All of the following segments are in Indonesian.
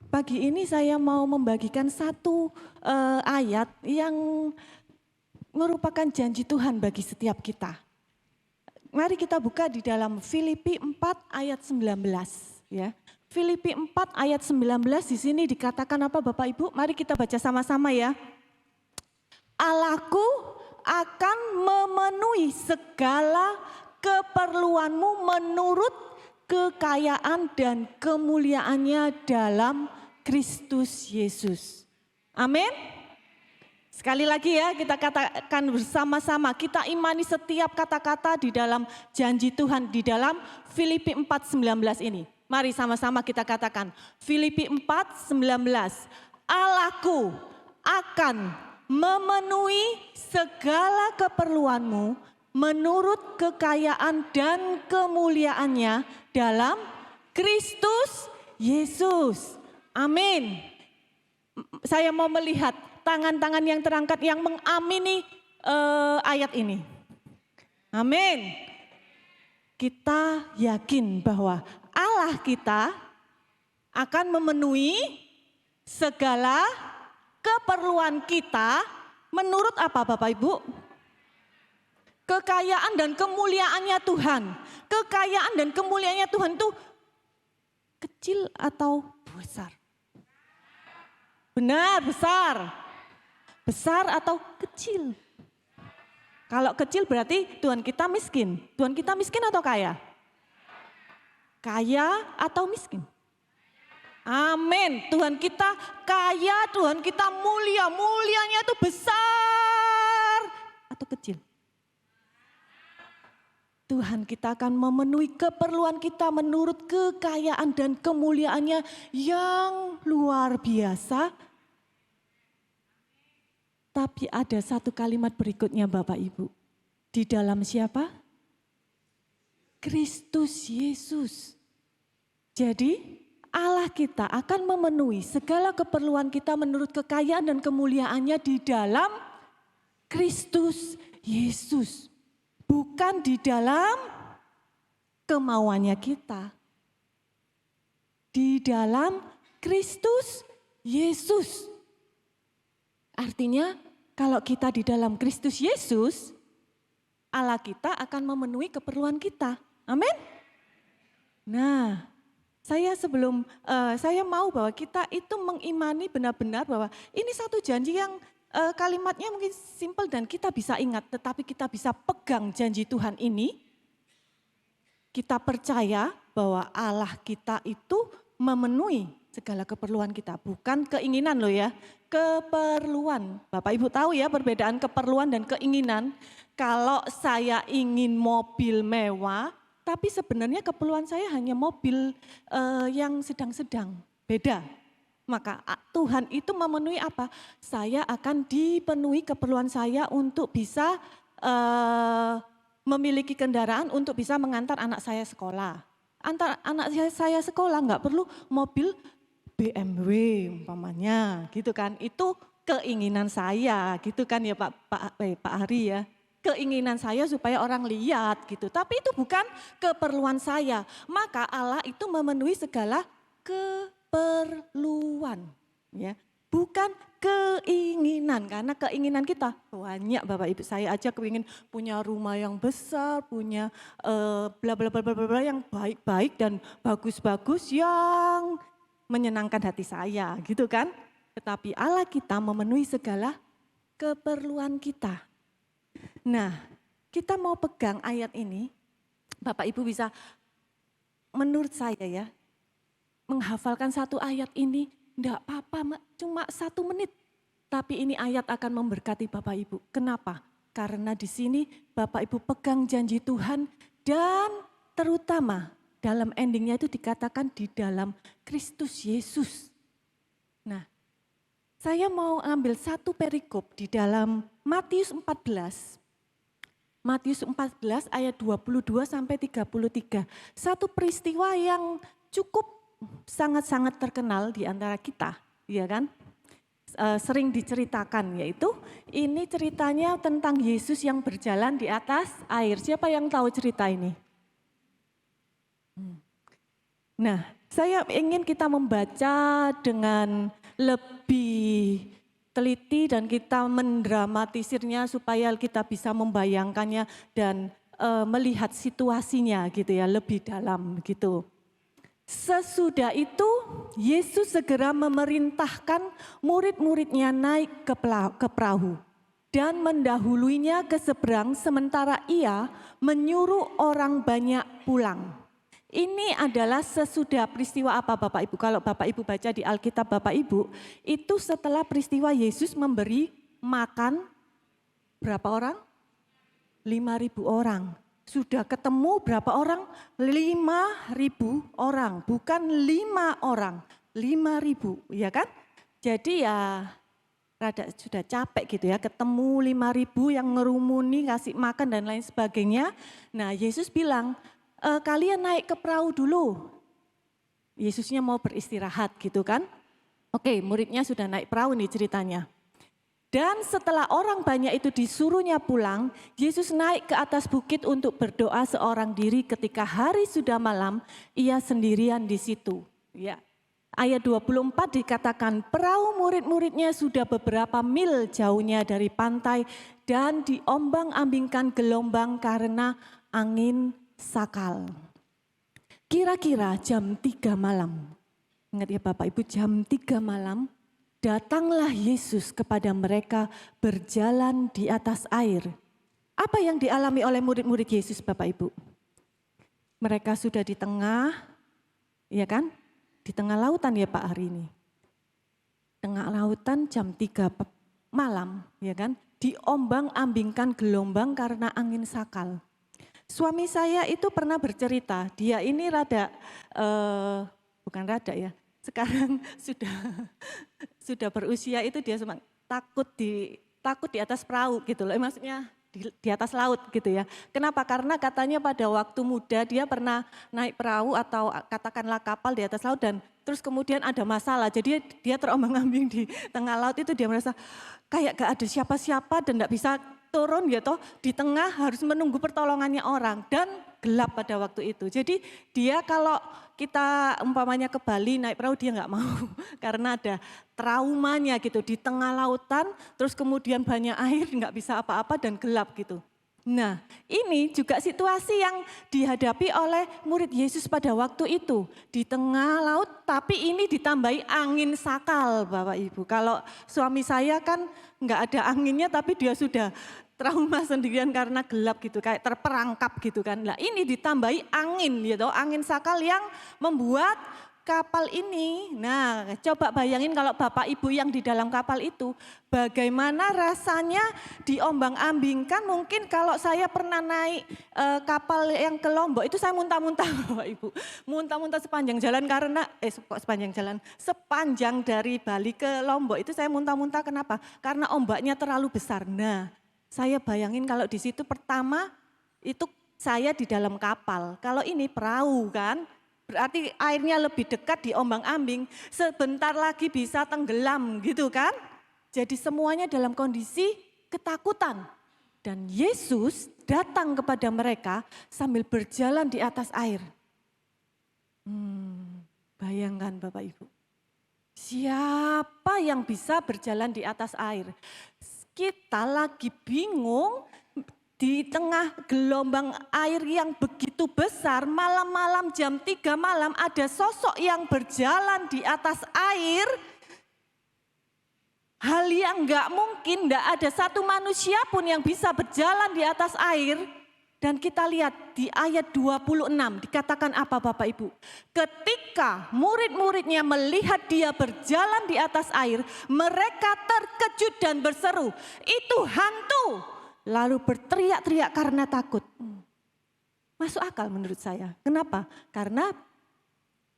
Pagi ini saya mau membagikan satu ayat yang merupakan janji Tuhan bagi setiap kita. Mari kita buka di dalam Filipi 4 ayat 19 ya. Filipi 4 ayat 19 di sini dikatakan apa Bapak Ibu? Mari kita baca sama-sama ya. Allahku akan memenuhi segala keperluanmu menurut kekayaan dan kemuliaannya dalam Kristus Yesus. Amin. Sekali lagi ya, kita katakan bersama-sama, kita imani setiap kata-kata di dalam janji Tuhan di dalam Filipi 4:19 ini. Mari sama-sama kita katakan, Filipi 4:19, Allahku akan memenuhi segala keperluanmu menurut kekayaan dan kemuliaannya dalam Kristus Yesus. Amin. Saya mau melihat tangan-tangan yang terangkat yang mengamini ayat ini. Amin. Kita yakin bahwa Allah kita akan memenuhi segala keperluan kita menurut apa Bapak Ibu? Kekayaan dan kemuliaannya Tuhan. Kekayaan dan kemuliaannya Tuhan itu kecil atau besar? Benar, besar. Besar atau kecil? Kalau kecil berarti Tuhan kita miskin. Tuhan kita miskin atau kaya? Kaya atau miskin? Amin. Tuhan kita kaya, Tuhan kita mulia. Mulianya itu besar atau kecil? Tuhan kita akan memenuhi keperluan kita menurut kekayaan dan kemuliaannya yang luar biasa. Tapi ada satu kalimat berikutnya Bapak Ibu. Di dalam siapa? Kristus Yesus. Jadi Allah kita akan memenuhi segala keperluan kita menurut kekayaan dan kemuliaannya di dalam Kristus Yesus. Bukan di dalam kemauannya kita. Di dalam Kristus Yesus. Artinya kalau kita di dalam Kristus Yesus, Allah kita akan memenuhi keperluan kita. Amin. Nah, saya mau bahwa kita itu mengimani benar-benar bahwa ini satu janji yang kalimatnya mungkin simpel dan kita bisa ingat, tetapi kita bisa pegang janji Tuhan ini. Kita percaya bahwa Allah kita itu memenuhi segala keperluan kita, bukan keinginan loh ya, keperluan. Bapak Ibu tahu ya perbedaan keperluan dan keinginan. Kalau saya ingin mobil mewah, tapi sebenarnya keperluan saya hanya mobil yang sedang-sedang, beda. Maka Tuhan itu memenuhi apa? Saya akan dipenuhi keperluan saya untuk bisa memiliki kendaraan untuk bisa mengantar anak saya sekolah. Antar anak saya sekolah nggak perlu mobil BMW umpamanya gitu kan. Itu keinginan saya gitu kan ya Pak Ari ya. Keinginan saya supaya orang lihat gitu. Tapi itu bukan keperluan saya. Maka Allah itu memenuhi segala keperluan, ya, bukan keinginan, karena keinginan kita banyak Bapak Ibu. Saya aja kepingin punya rumah yang besar, punya bla bla bla bla bla yang baik-baik dan bagus-bagus yang menyenangkan hati saya, gitu kan? Tetapi Allah kita memenuhi segala keperluan kita. Nah, kita mau pegang ayat ini, Bapak Ibu bisa, menurut saya ya, menghafalkan satu ayat ini enggak apa-apa, cuma 1 menit. Tapi ini ayat akan memberkati Bapak Ibu. Kenapa? Karena di sini Bapak Ibu pegang janji Tuhan dan terutama dalam endingnya itu dikatakan di dalam Kristus Yesus. Nah, saya mau ambil satu perikop di dalam Matius 14. Matius 14 ayat 22 sampai 33. Satu peristiwa yang cukup sangat-sangat terkenal di antara kita, ya kan? Sering diceritakan, yaitu ini ceritanya tentang Yesus yang berjalan di atas air. Siapa yang tahu cerita ini? Nah, Saya ingin kita membaca dengan lebih teliti dan kita mendramatisirnya supaya kita bisa membayangkannya dan melihat situasinya gitu ya, lebih dalam gitu. Sesudah itu Yesus segera memerintahkan murid-muridnya naik ke perahu dan mendahuluinya ke seberang sementara ia menyuruh orang banyak pulang. Ini adalah sesudah peristiwa apa Bapak Ibu? Kalau Bapak Ibu baca di Alkitab Bapak Ibu, itu setelah peristiwa Yesus memberi makan berapa orang? 5.000 orang. Sudah ketemu berapa orang? 5.000 orang, bukan 5 orang, 5.000, ya kan? Jadi ya rada sudah capek gitu ya, ketemu 5.000 yang ngerumuni, kasih makan dan lain sebagainya. Nah Yesus bilang, kalian naik ke perahu dulu. Yesusnya mau beristirahat gitu kan. Oke, muridnya sudah naik perahu nih ceritanya. Dan setelah orang banyak itu disuruhnya pulang, Yesus naik ke atas bukit untuk berdoa seorang diri ketika hari sudah malam, ia sendirian di situ. Ya. Ayat 24 dikatakan perahu murid-muridnya sudah beberapa mil jauhnya dari pantai dan diombang-ambingkan gelombang karena angin sakal. Kira-kira jam 3 malam, ingat ya Bapak Ibu, jam 3 malam, datanglah Yesus kepada mereka berjalan di atas air. Apa yang dialami oleh murid-murid Yesus Bapak Ibu? Mereka sudah di tengah, ya kan? Di tengah lautan ya Pak hari ini. Tengah lautan jam 3 malam, ya kan? Diombang-ambingkan gelombang karena angin sakal. Suami saya itu pernah bercerita, dia ini bukan rada ya, sekarang sudah berusia itu dia takut di atas perahu gitu loh, maksudnya di atas laut gitu ya. Kenapa? Karena katanya pada waktu muda dia pernah naik perahu atau katakanlah kapal di atas laut dan terus kemudian ada masalah. Jadi dia terombang-ambing di tengah laut itu dia merasa kayak gak ada siapa-siapa dan gak bisa turun ya toh, di tengah harus menunggu pertolongannya orang dan gelap pada waktu itu. Jadi dia kalau kita umpamanya ke Bali naik perahu dia nggak mau karena ada traumanya gitu di tengah lautan terus kemudian banyak air nggak bisa apa-apa dan gelap gitu. Nah ini juga situasi yang dihadapi oleh murid Yesus pada waktu itu. Di tengah laut tapi ini ditambahi angin sakal Bapak Ibu. Kalau suami saya kan nggak ada anginnya tapi dia sudah trauma sendirian karena gelap gitu, kayak terperangkap gitu kan. Nah ini ditambahi angin gitu, angin sakal yang membuat kapal ini, nah coba bayangin kalau Bapak Ibu yang di dalam kapal itu, bagaimana rasanya diombang-ambingkan. Mungkin kalau saya pernah naik kapal yang ke Lombok itu saya muntah-muntah Bapak Ibu. Muntah-muntah sepanjang jalan karena, sepanjang dari Bali ke Lombok itu saya muntah-muntah kenapa? Karena ombaknya terlalu besar. Nah saya bayangin kalau di situ pertama itu saya di dalam kapal, kalau ini perahu kan. Berarti airnya lebih dekat diombang-ambing, sebentar lagi bisa tenggelam gitu kan. Jadi semuanya dalam kondisi ketakutan. Dan Yesus datang kepada mereka sambil berjalan di atas air. Bayangkan Bapak Ibu, siapa yang bisa berjalan di atas air? Kita lagi bingung. Di tengah gelombang air yang begitu besar, malam-malam jam 3 malam ada sosok yang berjalan di atas air. Hal yang enggak mungkin, enggak ada satu manusia pun yang bisa berjalan di atas air. Dan kita lihat di ayat 26 dikatakan apa Bapak Ibu? Ketika murid-muridnya melihat dia berjalan di atas air, mereka terkejut dan berseru, "Itu hantu!" Lalu berteriak-teriak karena takut. Masuk akal menurut saya. Kenapa? Karena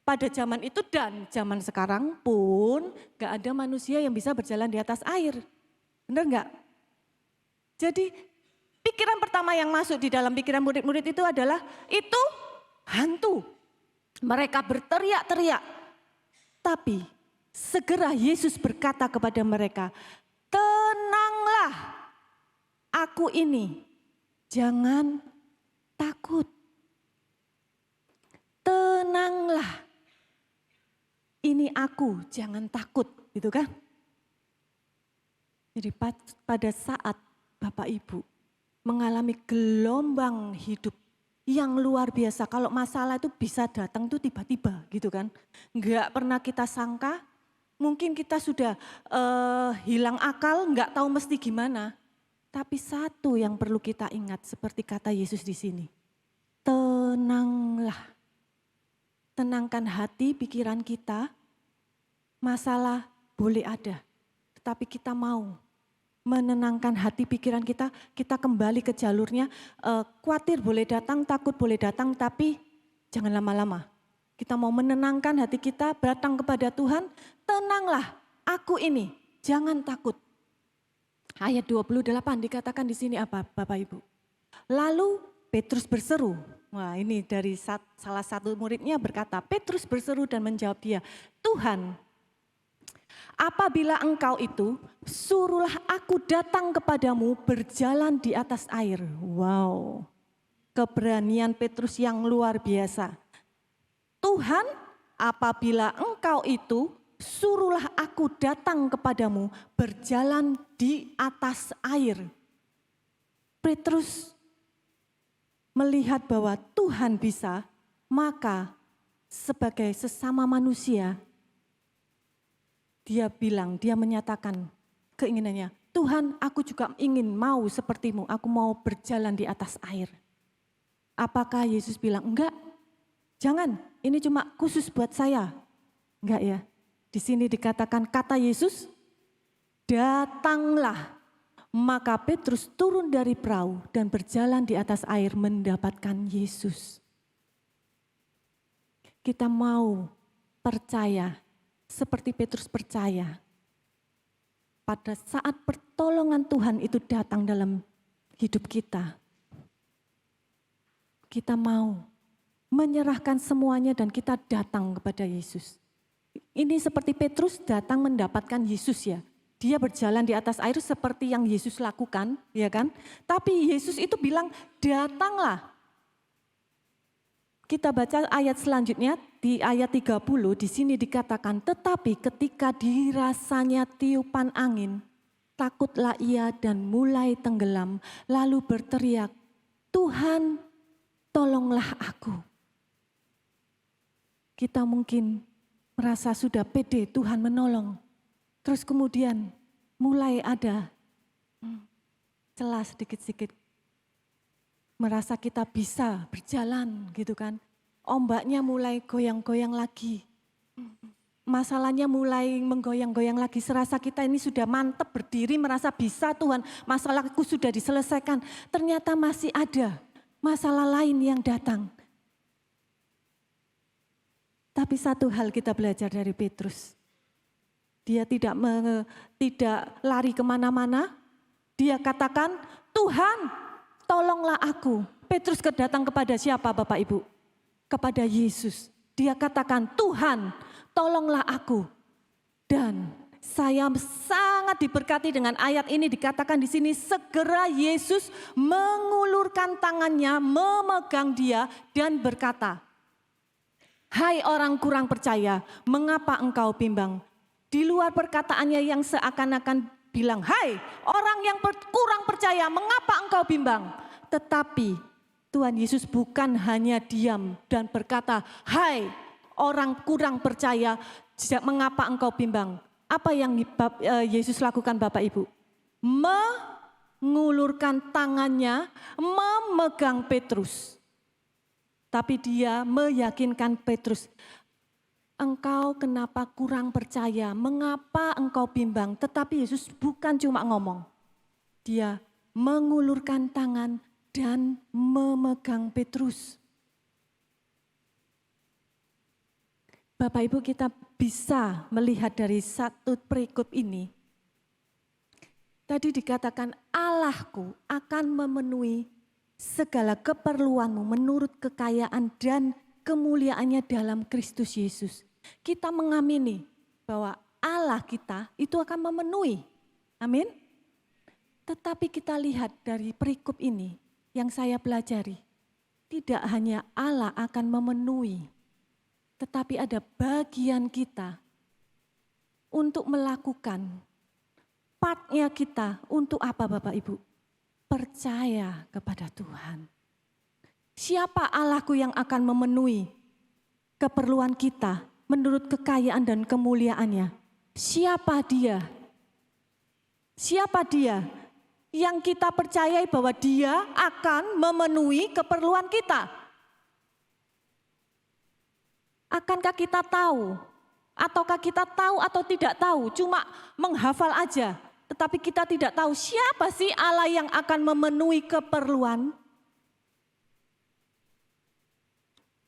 pada zaman itu dan zaman sekarang pun gak ada manusia yang bisa berjalan di atas air. Benar gak? Jadi pikiran pertama yang masuk di dalam pikiran murid-murid itu adalah itu hantu. Mereka berteriak-teriak. Tapi segera Yesus berkata kepada mereka, "Tenanglah. Aku ini, jangan takut. Tenanglah." ini aku, jangan takut, gitu kan? Jadi pada saat Bapak Ibu mengalami gelombang hidup yang luar biasa, kalau masalah itu bisa datang tuh tiba-tiba gitu kan. Enggak pernah kita sangka, mungkin kita sudah hilang akal, enggak tahu mesti gimana. Tapi satu yang perlu kita ingat seperti kata Yesus di sini. Tenanglah. Tenangkan hati, pikiran kita, masalah boleh ada. Tetapi kita mau menenangkan hati, pikiran kita, kita kembali ke jalurnya. Khawatir boleh datang, takut boleh datang, tapi jangan lama-lama. Kita mau menenangkan hati kita, datang kepada Tuhan, tenanglah, aku ini, jangan takut. Ayat 28 dikatakan di sini apa Bapak Ibu? Lalu Petrus berseru. Wah, ini dari salah satu muridnya berkata, Petrus berseru dan menjawab dia, Tuhan, apabila engkau itu, suruhlah aku datang kepadamu berjalan di atas air. Wow, keberanian Petrus yang luar biasa. Tuhan, apabila engkau itu, suruhlah aku datang kepadamu berjalan di atas air. Petrus melihat bahwa Tuhan bisa, maka sebagai sesama manusia, dia menyatakan keinginannya, Tuhan aku juga mau sepertimu, aku mau berjalan di atas air. Apakah Yesus bilang, enggak, jangan, ini cuma khusus buat saya. Enggak ya, di sini dikatakan kata Yesus, datanglah. Maka Petrus turun dari perahu dan berjalan di atas air mendapatkan Yesus. Kita mau percaya seperti Petrus percaya. Pada saat pertolongan Tuhan itu datang dalam hidup kita. Kita mau menyerahkan semuanya dan kita datang kepada Yesus. Ini seperti Petrus datang mendapatkan Yesus ya. Dia berjalan di atas air seperti yang Yesus lakukan, ya kan? Tapi Yesus itu bilang, datanglah. Kita baca ayat selanjutnya, di ayat 30, di sini dikatakan, tetapi ketika dirasanya tiupan angin, takutlah ia dan mulai tenggelam, lalu berteriak, Tuhan, tolonglah aku. Kita mungkin merasa sudah pede Tuhan menolong. Terus kemudian mulai ada celah sedikit-sedikit. Merasa kita bisa berjalan gitu kan. Ombaknya mulai goyang-goyang lagi. Masalahnya mulai menggoyang-goyang lagi. Serasa kita ini sudah mantap berdiri merasa bisa Tuhan. Masalahku sudah diselesaikan. Ternyata masih ada masalah lain yang datang. Tapi satu hal kita belajar dari Petrus. Dia tidak lari kemana-mana. Dia katakan, Tuhan tolonglah aku. Petrus datang kepada siapa Bapak Ibu? Kepada Yesus. Dia katakan, Tuhan tolonglah aku. Dan saya sangat diberkati dengan ayat ini dikatakan di sini, segera Yesus mengulurkan tangannya, memegang dia dan berkata, hai orang kurang percaya, mengapa engkau bimbang? Di luar perkataannya yang seakan-akan bilang, hai orang yang kurang percaya, mengapa engkau bimbang? Tetapi Tuhan Yesus bukan hanya diam dan berkata, hai orang kurang percaya, mengapa engkau bimbang? Apa yang Yesus lakukan Bapak Ibu? Mengulurkan tangannya, memegang Petrus. Tapi dia meyakinkan Petrus, engkau kenapa kurang percaya, mengapa engkau bimbang? Tetapi Yesus bukan cuma ngomong. Dia mengulurkan tangan dan memegang Petrus. Bapak Ibu, kita bisa melihat dari satu perikop ini. Tadi dikatakan Allahku akan memenuhi segala keperluanmu menurut kekayaan dan kemuliaannya dalam Kristus Yesus. Kita mengamini bahwa Allah kita itu akan memenuhi. Amin. Tetapi kita lihat dari perikop ini yang saya pelajari. Tidak hanya Allah akan memenuhi. Tetapi ada bagian kita untuk melakukan partnya kita untuk apa Bapak Ibu? Percaya kepada Tuhan. Siapa Allahku yang akan memenuhi keperluan kita menurut kekayaan dan kemuliaannya? Siapa dia? Siapa dia yang kita percayai bahwa dia akan memenuhi keperluan kita? Akankah kita tahu? Ataukah kita tahu atau tidak tahu? Cuma menghafal aja. Tetapi kita tidak tahu siapa sih Allah yang akan memenuhi keperluan.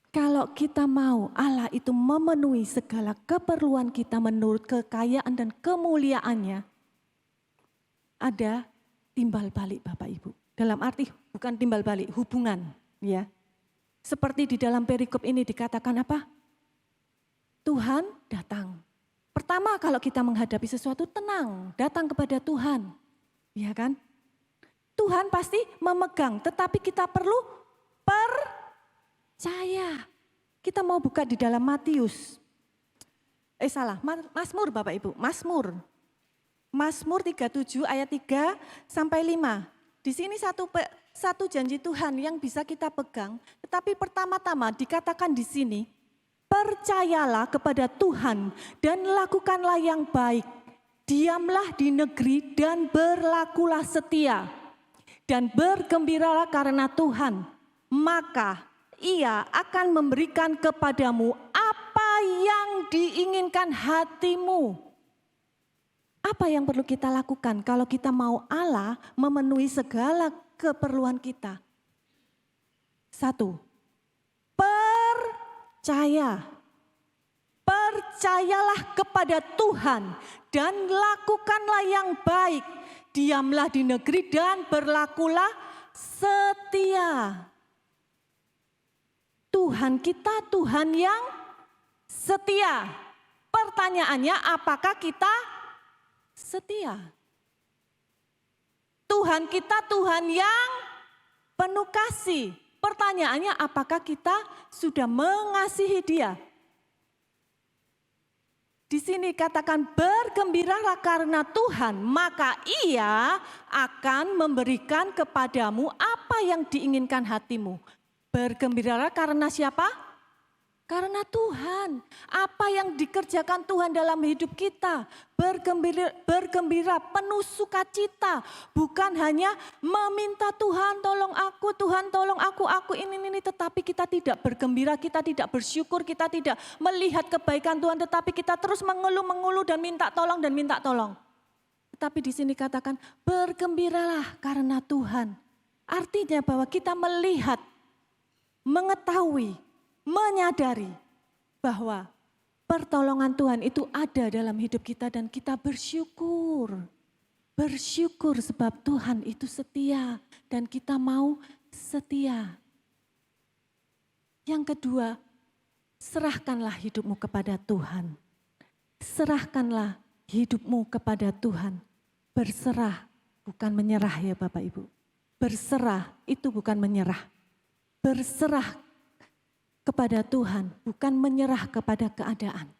Kalau kita mau Allah itu memenuhi segala keperluan kita menurut kekayaan dan kemuliaannya, ada timbal balik Bapak Ibu. Dalam arti bukan timbal balik, hubungan. Ya. Seperti di dalam perikop ini dikatakan apa? Tuhan datang. Pertama kalau kita menghadapi sesuatu tenang, datang kepada Tuhan. Ya kan? Tuhan pasti memegang, tetapi kita perlu percaya. Kita mau buka di dalam Matius. Mazmur Bapak Ibu, Mazmur. Mazmur 37 ayat 3 sampai 5. Di sini satu janji Tuhan yang bisa kita pegang, tetapi pertama-tama dikatakan di sini, percayalah kepada Tuhan dan lakukanlah yang baik. Diamlah di negeri dan berlakulah setia. Dan bergembiralah karena Tuhan. Maka Ia akan memberikan kepadamu apa yang diinginkan hatimu. Apa yang perlu kita lakukan kalau kita mau Allah memenuhi segala keperluan kita? 1. Percaya. Percayalah kepada Tuhan dan lakukanlah yang baik. Diamlah di negeri dan berlakulah setia. Tuhan kita Tuhan yang setia. Pertanyaannya apakah kita setia? Tuhan kita Tuhan yang penuh kasih. Pertanyaannya apakah kita sudah mengasihi Dia? Di sini katakan bergembiralah karena Tuhan, maka Ia akan memberikan kepadamu apa yang diinginkan hatimu. Bergembiralah karena siapa? Karena Tuhan. Apa yang dikerjakan Tuhan dalam hidup kita. Bergembira, penuh sukacita. Bukan hanya meminta Tuhan tolong aku, Tuhan tolong aku ini. Tetapi kita tidak bergembira, kita tidak bersyukur, kita tidak melihat kebaikan Tuhan. Tetapi kita terus mengeluh dan minta tolong. Tetapi di sini katakan bergembiralah karena Tuhan. Artinya bahwa kita melihat, mengetahui, menyadari bahwa pertolongan Tuhan itu ada dalam hidup kita dan kita bersyukur. Bersyukur sebab Tuhan itu setia dan kita mau setia. Yang kedua, serahkanlah hidupmu kepada Tuhan. Serahkanlah hidupmu kepada Tuhan. Berserah bukan menyerah ya Bapak Ibu. Berserah itu bukan menyerah. Berserah kepada Tuhan, bukan menyerah kepada keadaan.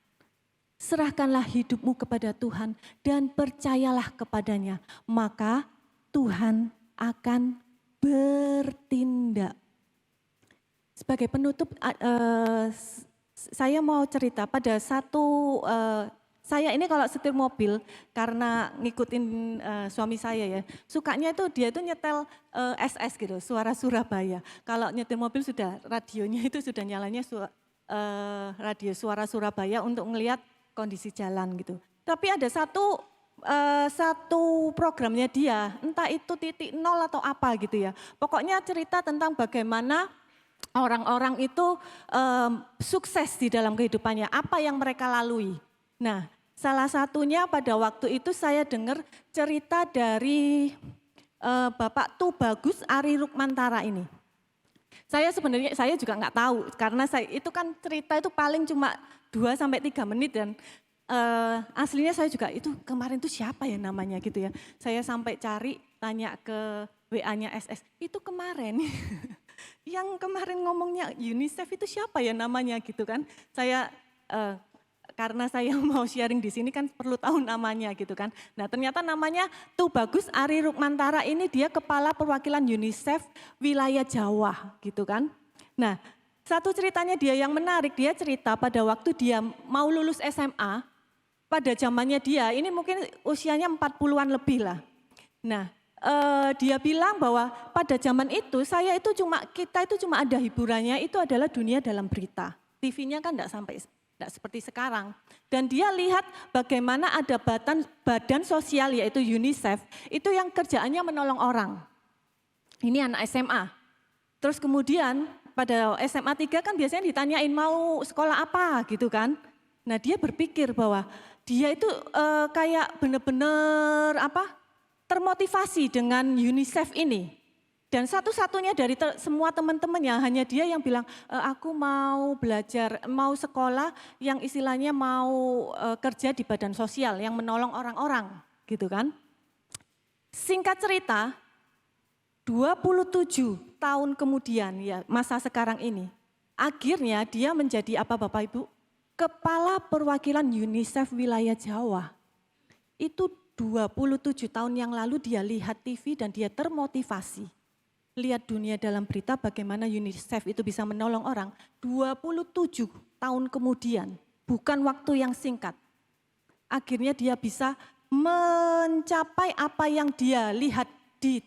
Serahkanlah hidupmu kepada Tuhan dan percayalah kepadanya. Maka Tuhan akan bertindak. Sebagai penutup, saya mau cerita pada saya ini kalau setir mobil karena ngikutin suami saya ya, sukanya itu dia itu nyetel SS gitu, suara Surabaya. Kalau nyetir mobil sudah radionya itu sudah nyalanya radio suara Surabaya untuk melihat kondisi jalan gitu. Tapi ada satu programnya dia, entah itu titik nol atau apa gitu ya. Pokoknya cerita tentang bagaimana orang-orang itu sukses di dalam kehidupannya, apa yang mereka lalui. Nah, salah satunya pada waktu itu saya dengar cerita dari Bapak Tubagus Ari Rukmantara ini. Saya juga nggak tahu karena itu kan cerita itu paling cuma 2-3 menit dan aslinya saya juga itu kemarin itu siapa ya namanya gitu ya. Saya sampai cari tanya ke WA-nya SS, itu kemarin. Yang kemarin ngomongnya UNICEF itu siapa ya namanya gitu kan. Saya karena saya mau sharing di sini kan perlu tahu namanya gitu kan. Nah ternyata namanya Tubagus Ari Rukmantara, ini dia kepala perwakilan UNICEF wilayah Jawa gitu kan. Nah satu ceritanya dia yang menarik, dia cerita pada waktu dia mau lulus SMA, pada zamannya dia, ini mungkin usianya 40-an lebih lah. Nah dia bilang bahwa pada zaman itu kita itu cuma ada hiburannya itu adalah dunia dalam berita. TV-nya kan enggak seperti sekarang. Dan dia lihat bagaimana ada badan sosial yaitu UNICEF itu yang kerjaannya menolong orang. Ini anak SMA. Terus kemudian pada SMA 3 kan biasanya ditanyain mau sekolah apa gitu kan. Nah dia berpikir bahwa dia itu kayak benar-benar termotivasi dengan UNICEF ini. Dan satu-satunya dari semua teman-temannya hanya dia yang bilang, aku mau belajar, mau sekolah yang istilahnya mau kerja di badan sosial yang menolong orang-orang gitu kan. Singkat cerita, 27 tahun kemudian ya masa sekarang ini, akhirnya dia menjadi apa Bapak Ibu? Kepala perwakilan UNICEF wilayah Jawa. Itu 27 tahun yang lalu dia lihat TV dan dia termotivasi. Lihat dunia dalam berita bagaimana UNICEF itu bisa menolong orang. 27 tahun kemudian, bukan waktu yang singkat. Akhirnya dia bisa mencapai apa yang dia lihat di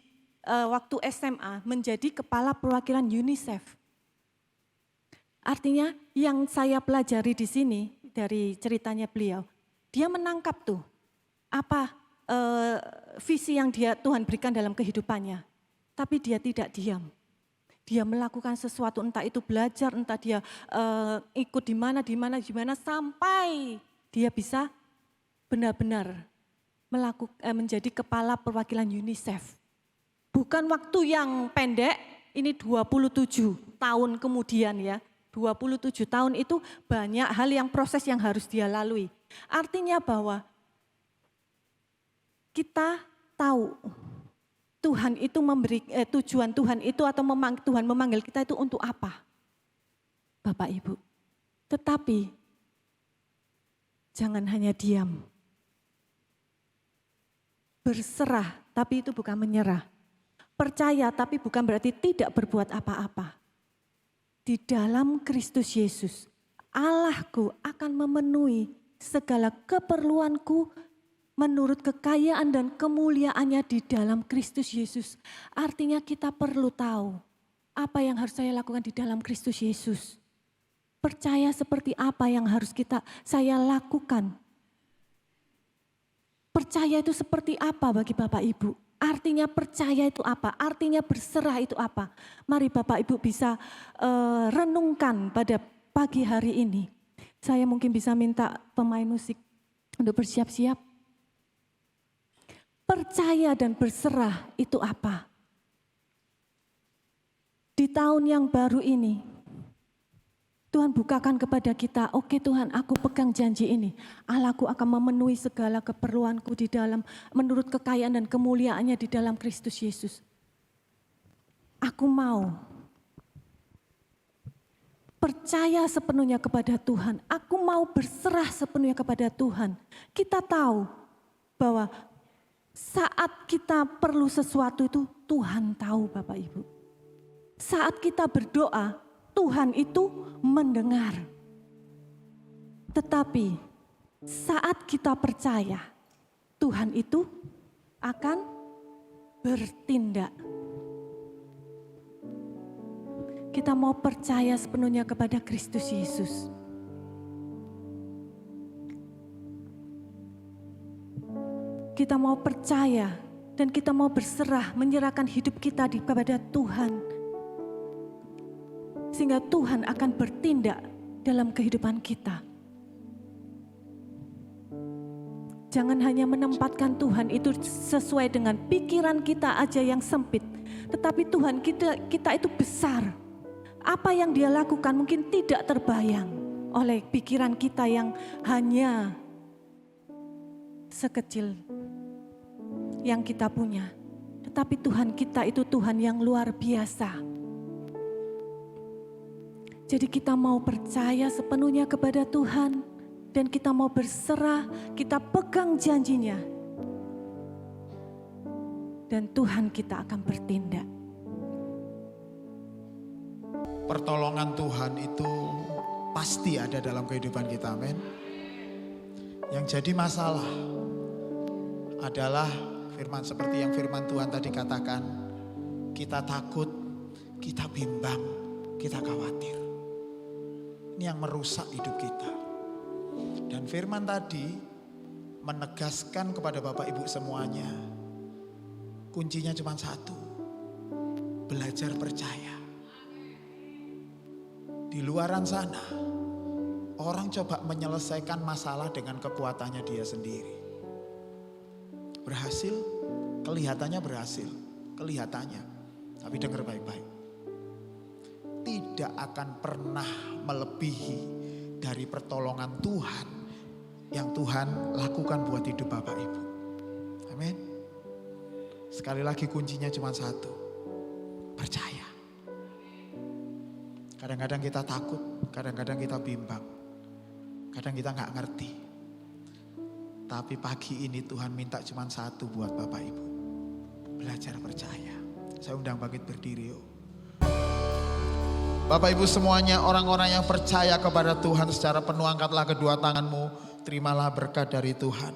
waktu SMA, menjadi kepala perwakilan UNICEF. Artinya yang saya pelajari di sini dari ceritanya beliau, dia menangkap tuh apa visi yang Tuhan berikan dalam kehidupannya. Tapi dia tidak diam. Dia melakukan sesuatu, entah itu belajar, entah dia ikut di mana sampai dia bisa benar-benar menjadi kepala perwakilan UNICEF. Bukan waktu yang pendek, ini 27 tahun kemudian ya. 27 tahun itu banyak hal yang proses yang harus dia lalui. Artinya bahwa kita tahu Tuhan itu tujuan Tuhan itu atau Tuhan memanggil kita itu untuk apa? Bapak Ibu. Tetapi jangan hanya diam. Berserah, tapi itu bukan menyerah. Percaya, tapi bukan berarti tidak berbuat apa-apa. Di dalam Kristus Yesus, Allahku akan memenuhi segala keperluanku menurut kekayaan dan kemuliaannya di dalam Kristus Yesus. Artinya kita perlu tahu apa yang harus saya lakukan di dalam Kristus Yesus. Percaya seperti apa yang harus saya lakukan. Percaya itu seperti apa bagi Bapak Ibu? Artinya percaya itu apa? Artinya berserah itu apa? Mari Bapak Ibu bisa renungkan pada pagi hari ini. Saya mungkin bisa minta pemain musik untuk bersiap-siap. Percaya dan berserah itu apa? Di tahun yang baru ini, Tuhan bukakan kepada kita, oke Tuhan, aku pegang janji ini. Allahku akan memenuhi segala keperluanku di dalam, menurut kekayaan dan kemuliaannya di dalam Kristus Yesus. Aku mau percaya sepenuhnya kepada Tuhan. Aku mau berserah sepenuhnya kepada Tuhan. Kita tahu bahwa saat kita perlu sesuatu itu Tuhan tahu Bapak Ibu. Saat kita berdoa, Tuhan itu mendengar. Tetapi saat kita percaya, Tuhan itu akan bertindak. Kita mau percaya sepenuhnya kepada Kristus Yesus. Kita mau percaya dan kita mau berserah, menyerahkan hidup kita kepada Tuhan. Sehingga Tuhan akan bertindak dalam kehidupan kita. Jangan hanya menempatkan Tuhan itu sesuai dengan pikiran kita aja yang sempit. Tetapi Tuhan kita itu besar. Apa yang Dia lakukan mungkin tidak terbayang oleh pikiran kita yang hanya sekecil yang kita punya. Tetapi Tuhan kita itu Tuhan yang luar biasa. Jadi kita mau percaya sepenuhnya kepada Tuhan dan kita mau berserah, kita pegang janjinya. Dan Tuhan kita akan bertindak. Pertolongan Tuhan itu pasti ada dalam kehidupan kita, amin. Yang jadi masalah adalah seperti yang firman Tuhan tadi katakan, kita takut, kita bimbang, kita khawatir. Ini yang merusak hidup kita. Dan firman tadi menegaskan kepada Bapak Ibu semuanya, kuncinya cuma satu, belajar percaya. Di luaran sana, orang coba menyelesaikan masalah dengan kekuatannya dia sendiri. Berhasil, kelihatannya berhasil, kelihatannya. Tapi dengar baik-baik. Tidak akan pernah melebihi dari pertolongan Tuhan yang Tuhan lakukan buat hidup Bapak Ibu. Amin. Sekali lagi kuncinya cuma satu, percaya. Kadang-kadang kita takut, kadang-kadang kita bimbang, kadang kita gak ngerti. Tapi pagi ini Tuhan minta cuma satu buat Bapak Ibu, belajar percaya. Saya undang bangkit berdiri yuk. Bapak Ibu semuanya, orang-orang yang percaya kepada Tuhan secara penuh, angkatlah kedua tanganmu, terimalah berkat dari Tuhan.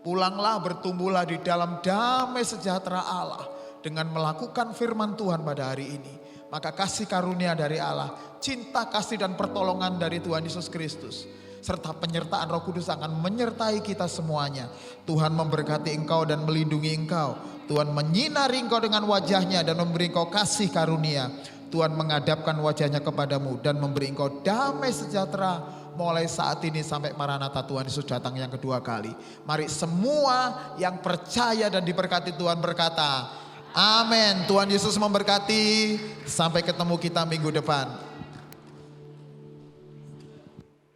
Pulanglah, bertumbuhlah di dalam damai sejahtera Allah dengan melakukan firman Tuhan pada hari ini. Maka kasih karunia dari Allah, cinta, kasih dan pertolongan dari Tuhan Yesus Kristus, serta penyertaan Roh Kudus akan menyertai kita semuanya. Tuhan memberkati engkau dan melindungi engkau. Tuhan menyinari engkau dengan wajahnya dan memberi engkau kasih karunia. Tuhan menghadapkan wajahnya kepadamu dan memberi engkau damai sejahtera mulai saat ini sampai Maranatha Tuhan Yesus datang yang kedua kali. Mari semua yang percaya dan diberkati Tuhan berkata, amin. Tuhan Yesus memberkati. Sampai ketemu kita minggu depan.